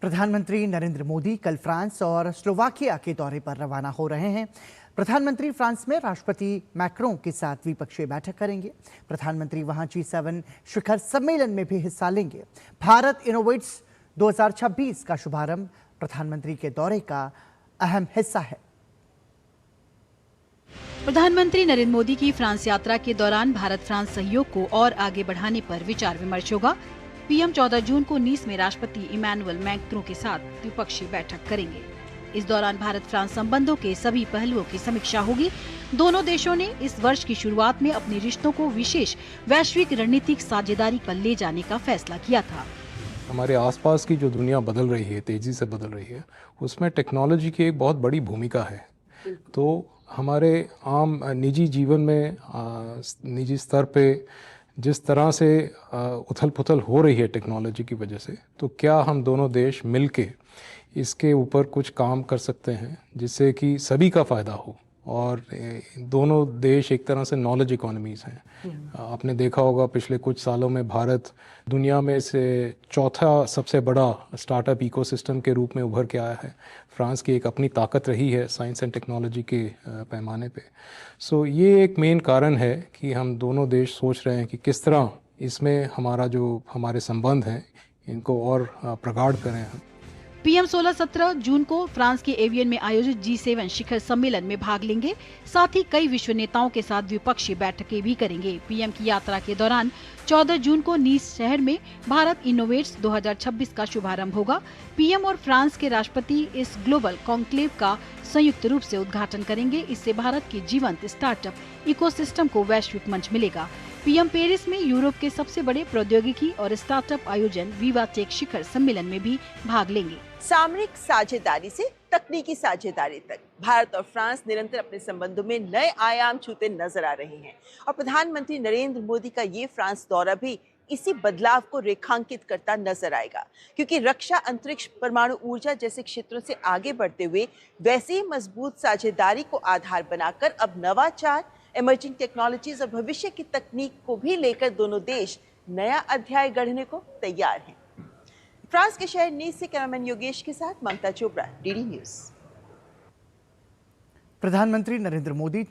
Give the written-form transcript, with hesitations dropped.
प्रधानमंत्री नरेंद्र मोदी कल फ्रांस और स्लोवाकिया के दौरे पर रवाना हो रहे हैं। प्रधानमंत्री फ्रांस में राष्ट्रपति मैक्रों के साथ द्विपक्षीय बैठक करेंगे। प्रधानमंत्री वहां G7 शिखर सम्मेलन में भी हिस्सा लेंगे। भारत इनोवेट्स 2026 का शुभारंभ प्रधानमंत्री के दौरे का अहम हिस्सा है। प्रधानमंत्री नरेंद्र मोदी की फ्रांस यात्रा के दौरान भारत फ्रांस सहयोग को और आगे बढ़ाने पर विचार विमर्श होगा। पीएम 14 जून को नीस में राष्ट्रपति इमैनुअल मैक्रों के साथ द्विपक्षीय बैठक करेंगे। इस दौरान भारत फ्रांस संबंधों के सभी पहलुओं की समीक्षा होगी। दोनों देशों ने इस वर्ष की शुरुआत में अपने रिश्तों को विशेष वैश्विक रणनीतिक साझेदारी पर ले जाने का फैसला किया था। हमारे आसपास की जो दुनिया बदल रही है, तेजी से बदल रही है, उसमें टेक्नोलॉजी की एक बहुत बड़ी भूमिका है। तो हमारे आम निजी जीवन में निजी स्तर पे जिस तरह से उथल पुथल हो रही है टेक्नोलॉजी की वजह से, तो क्या हम दोनों देश मिलके इसके ऊपर कुछ काम कर सकते हैं जिससे कि सभी का फ़ायदा हो। और दोनों देश एक तरह से नॉलेज इकोनॉमीज़ हैं। आपने देखा होगा पिछले कुछ सालों में भारत दुनिया में से चौथा सबसे बड़ा स्टार्टअप इकोसिस्टम के रूप में उभर के आया है। फ्रांस की एक अपनी ताकत रही है साइंस एंड टेक्नोलॉजी के पैमाने पे। सो ये एक मेन कारण है कि हम दोनों देश सोच रहे हैं कि किस तरह इसमें हमारे संबंध हैं इनको और प्रगाढ़ करें हम। पीएम 16-17 जून को फ्रांस के एवियन में आयोजित G7 शिखर सम्मेलन में भाग लेंगे। साथ ही कई विश्व नेताओं के साथ द्विपक्षीय बैठकें भी करेंगे। पीएम की यात्रा के दौरान 14 जून को नीस शहर में भारत इनोवेट्स 2026 का शुभारंभ होगा। पीएम और फ्रांस के राष्ट्रपति इस ग्लोबल कॉन्क्लेव का संयुक्त रूप से उद्घाटन करेंगे। इससे भारत के जीवंत स्टार्टअप इकोसिस्टम को वैश्विक मंच मिलेगा। पीएम पेरिस में यूरोप के सबसे बड़े प्रौद्योगिकी और स्टार्टअप आयोजन विवा टेक शिखर सम्मेलन में भी भाग लेंगे। सामरिक साझेदारी से तकनीकी साझेदारी तक भारत और फ्रांस निरंतर अपने संबंधों में नए आयाम छूते नजर आ रहे हैं और प्रधानमंत्री नरेंद्र मोदी का ये फ्रांस दौरा भी इसी बदलाव को रेखांकित करता नजर आएगा, क्योंकि रक्षा, अंतरिक्ष, परमाणु ऊर्जा जैसे क्षेत्रों से आगे बढ़ते हुए वैसे ही मजबूत साझेदारी को आधार बनाकर अब नवाचार, इमर्जिंग टेक्नोलॉजीज और भविष्य की तकनीक को भी लेकर दोनों देश नया अध्याय गढ़ने को तैयार हैं। फ्रांस के शहर नीस से कैमरामैन योगेश के साथ ममता चोपड़ा, डीडी न्यूज। प्रधानमंत्री नरेंद्र मोदी